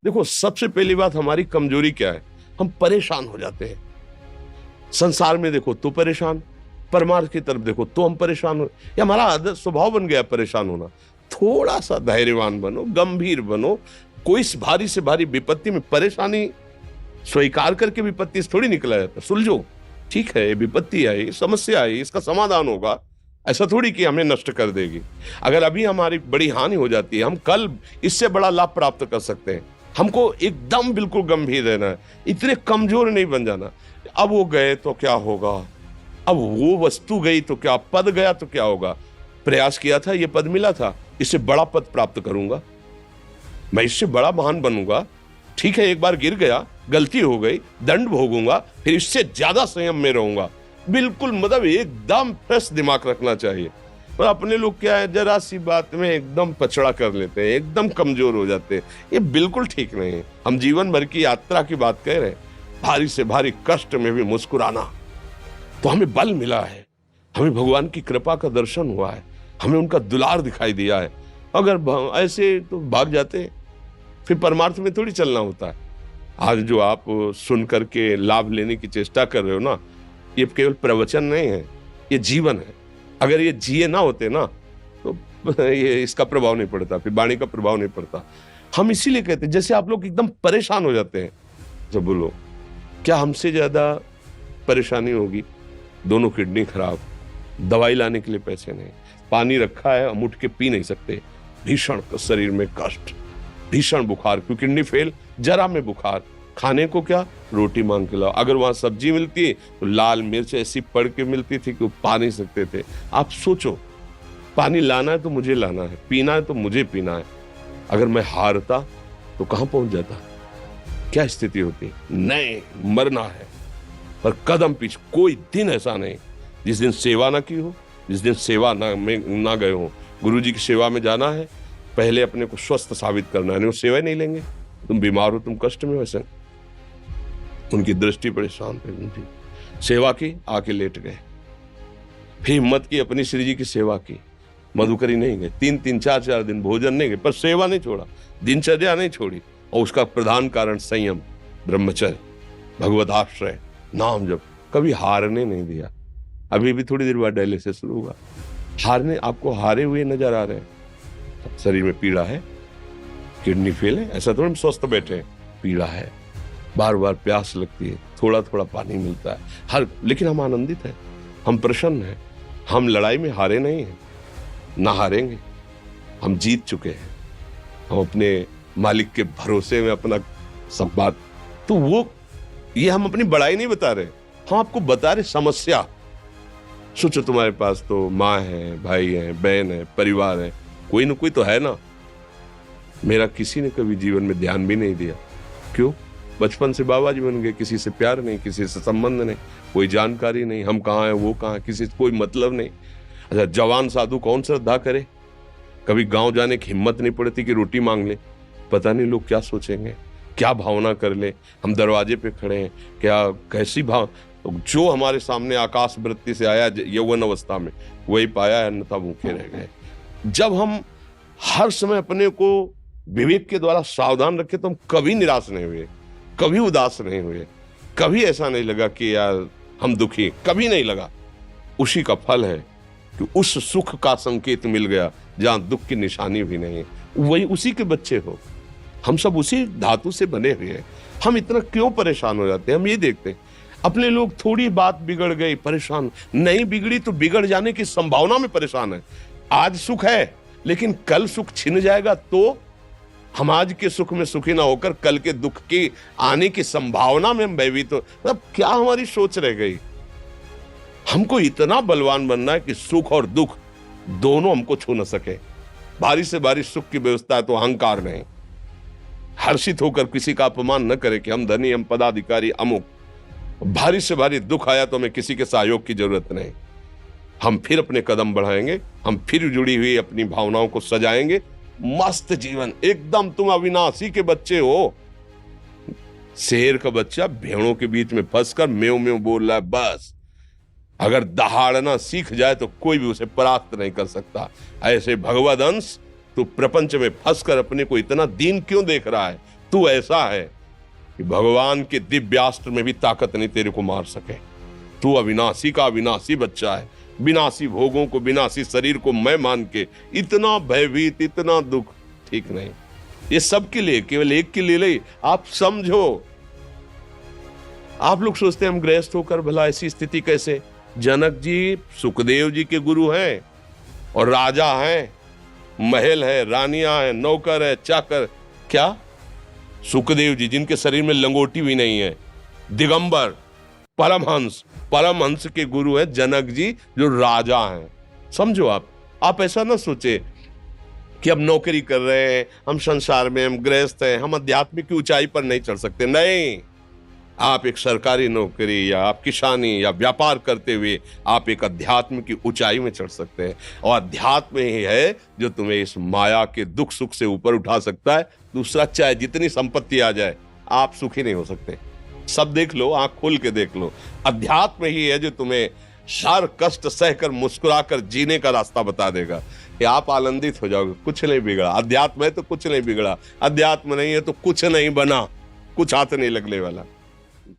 देखो, सबसे पहली बात, हमारी कमजोरी क्या है? हम परेशान हो जाते हैं। संसार में देखो तो परेशान, परमार्थ की तरफ देखो तो हम परेशान हो, ये हमारा आदत स्वभाव बन गया परेशान होना। थोड़ा सा धैर्यवान बनो, गंभीर बनो। कोई इस भारी से भारी विपत्ति में परेशानी स्वीकार करके विपत्ति से थोड़ी निकला जाता। सुलझो, ठीक है, विपत्ति आई, समस्या आई, इसका समाधान होगा। ऐसा थोड़ी कि हमें नष्ट कर देगी। अगर अभी हमारी बड़ी हानि हो जाती है, हम कल इससे बड़ा लाभ प्राप्त कर सकते हैं। हमको एकदम बिल्कुल गंभीर रहना है, इतने कमजोर नहीं बन जाना। अब वो गए तो क्या होगा, अब वो वस्तु गई तो क्या, पद गया तो क्या होगा। प्रयास किया था, ये पद मिला था, इससे बड़ा पद प्राप्त करूंगा, मैं इससे बड़ा महान बनूंगा। ठीक है, एक बार गिर गया, गलती हो गई, दंड भोगूंगा, फिर इससे ज्यादा संयम में रहूंगा। बिल्कुल, मतलब एकदम फ्रेश दिमाग रखना चाहिए। और अपने लोग क्या है, जरा सी बात में एकदम पछड़ा कर लेते हैं, एकदम कमजोर हो जाते हैं। ये बिल्कुल ठीक नहीं है। हम जीवन भर की यात्रा की बात कह रहे हैं, भारी से भारी कष्ट में भी मुस्कुराना, तो हमें बल मिला है, हमें भगवान की कृपा का दर्शन हुआ है, हमें उनका दुलार दिखाई दिया है। अगर ऐसे तो भाग जाते हैं, फिर परमार्थ में थोड़ी चलना होता है। आज जो आप सुन करके लाभ लेने की चेष्टा कर रहे हो ना, ये केवल प्रवचन नहीं है, ये जीवन है। अगर ये जिए ना होते ना, तो ये इसका प्रभाव नहीं पड़ता, फिर वाणी का प्रभाव नहीं पड़ता। हम इसीलिए कहते हैं, जैसे आप लोग एकदम परेशान हो जाते हैं, जब बोलो क्या हमसे ज्यादा परेशानी होगी? दोनों किडनी खराब, दवाई लाने के लिए पैसे नहीं, पानी रखा है, हम उठ के पी नहीं सकते, भीषण शरीर में कष्ट, भीषण बुखार, क्योंकि किडनी फेल, जरा में बुखार, खाने को क्या, रोटी मांग के लाओ। अगर वहां सब्जी मिलती तो लाल मिर्च ऐसी पड़ के मिलती थी कि वो पा नहीं सकते थे। आप सोचो, पानी लाना है तो मुझे लाना है, पीना है तो मुझे पीना है। अगर मैं हारता तो कहां पहुंच जाता, क्या स्थिति होती? नहीं, मरना है, पर कदम पीछे। कोई दिन ऐसा नहीं जिस दिन सेवा ना की हो, जिस दिन सेवा ना गए हो। गुरु जी की सेवा में जाना है, पहले अपने को स्वस्थ साबित करना है, नहीं वो सेवा ही नहीं लेंगे। तुम बीमार हो, तुम कष्ट में, वैसे उनकी दृष्टि परेशान थे, उनकी सेवा की, आके लेट गए। फिर हिम्मत की, अपनी श्री जी की सेवा की, मधुकरी नहीं गए, 3-4 दिन भोजन नहीं गए, पर सेवा नहीं छोड़ा, दिनचर्या नहीं छोड़ी। और उसका प्रधान कारण संयम, ब्रह्मचर्य, भगवत आश्रय, नाम जप, कभी हारने नहीं दिया। अभी भी थोड़ी देर बाद डायलिसिस शुरू हुआ। हारने, आपको हारे हुए नजर आ रहे हैं? शरीर में पीड़ा है, किडनी फेल है, ऐसा थोड़ा हम स्वस्थ बैठे हैं, पीड़ा है, बार बार प्यास लगती है, थोड़ा थोड़ा पानी मिलता है, लेकिन हम आनंदित हैं, हम प्रसन्न हैं, हम लड़ाई में हारे नहीं हैं, ना हारेंगे, हम जीत चुके हैं। हम अपने मालिक के भरोसे में अपना सब बात, तो वो ये हम अपनी बड़ाई नहीं बता रहे, हम आपको बता रहे समस्या। सोचो, तुम्हारे पास तो माँ है, भाई है, बहन है, परिवार है, कोई ना कोई तो है ना। मेरा किसी ने कभी जीवन में ध्यान भी नहीं दिया। क्यों? बचपन से बाबा जी बन गए, किसी से प्यार नहीं, किसी से संबंध नहीं, कोई जानकारी नहीं, हम कहाँ हैं, वो कहाँ, किसी से कोई मतलब नहीं। अच्छा, जवान साधु कौन श्रद्धा करे? कभी गांव जाने की हिम्मत नहीं पड़ती कि रोटी मांग ले, पता नहीं लोग क्या सोचेंगे, क्या भावना कर ले। हम दरवाजे पे खड़े हैं, क्या कैसी भाव, जो हमारे सामने आकाश वृत्ति से आया यौवन अवस्था में, वही पाया, अन्यथा भूखे रह गए। जब हम हर समय अपने को विवेक के द्वारा सावधान रखे, तो हम कभी निराश नहीं हुए, कभी उदास नहीं हुए, कभी ऐसा नहीं लगा कि यार हम दुखी, कभी नहीं लगा। उसी का फल है कि उस सुख का संकेत मिल गया जहां दुख की निशानी भी नहीं है, वही उसी के बच्चे हो। हम सब उसी धातु से बने हुए हैं। हम इतना क्यों परेशान हो जाते हैं? हम ये देखते हैं, अपने लोग थोड़ी बात बिगड़ गई परेशान, नहीं बिगड़ी तो बिगड़ जाने की संभावना में परेशान है। आज सुख है, लेकिन कल सुख छिन जाएगा, तो हम आज के सुख में सुखी ना होकर कल के दुख की आने की संभावना में हम भयभीत हो। मतलब क्या हमारी सोच रह गई? हमको इतना बलवान बनना है कि सुख और दुख दोनों हमको छू न सके। भारी से भारी सुख की व्यवस्था है तो अहंकार नहीं, हर्षित होकर किसी का अपमान न करे कि हम धनी, हम पदाधिकारी, अमुक। भारी से भारी दुख आया तो हमें किसी के सहयोग की जरूरत नहीं, हम फिर अपने कदम बढ़ाएंगे, हम फिर जुड़ी हुई अपनी भावनाओं को सजाएंगे। मस्त जीवन एकदम। तुम अविनाशी के बच्चे हो। शेर का बच्चा भेड़ों के बीच में फंसकर म्यों म्यों बोल रहा है, बस अगर दहाड़ना सीख जाए तो कोई भी उसे परास्त नहीं कर सकता। ऐसे भगवद अंश, तू प्रपंच में फंसकर अपने को इतना दीन क्यों देख रहा है? तू ऐसा है कि भगवान के दिव्यास्त्र में भी ताकत नहीं तेरे को मार सके। तू अविनाशी का अविनाशी बच्चा है, विनाशी भोगों को, विनाशी शरीर को मैं मान के इतना भयभीत, इतना दुख, ठीक नहीं। ये सबके लिए, केवल एक के लिए नहीं। आप समझो, आप लोग सोचते हैं हम गृहस्थ होकर भला ऐसी स्थिति कैसे। जनक जी सुखदेव जी के गुरु हैं और राजा हैं, महल है, रानियां हैं, नौकर है, चाकर। क्या सुखदेव जी जिनके शरीर में लंगोटी भी नहीं है, दिगंबर, परमहंस, परमहंस के गुरु है जनक जी जो राजा हैं। समझो आप ऐसा ना सोचे कि अब नौकरी कर रहे हैं, हम संसार में, हम गृहस्थ हैं, हम आध्यात्मिक की ऊंचाई पर नहीं चढ़ सकते। नहीं, आप एक सरकारी नौकरी या आप किसानी या व्यापार करते हुए आप एक अध्यात्म की ऊंचाई में चढ़ सकते हैं। और अध्यात्म ही है जो तुम्हें इस माया के दुख सुख से ऊपर उठा सकता है। दूसरा, चाहे जितनी संपत्ति आ जाए, आप सुखी नहीं हो सकते। सब देख लो, आंख खोल के देख लो, अध्यात्म ही है जो तुम्हें हर कष्ट सहकर मुस्कुराकर जीने का रास्ता बता देगा कि आप आनंदित हो जाओगे। कुछ नहीं बिगड़ा, अध्यात्म है तो कुछ नहीं बिगड़ा, अध्यात्म नहीं है तो कुछ नहीं बना, कुछ हाथ नहीं लगने वाला।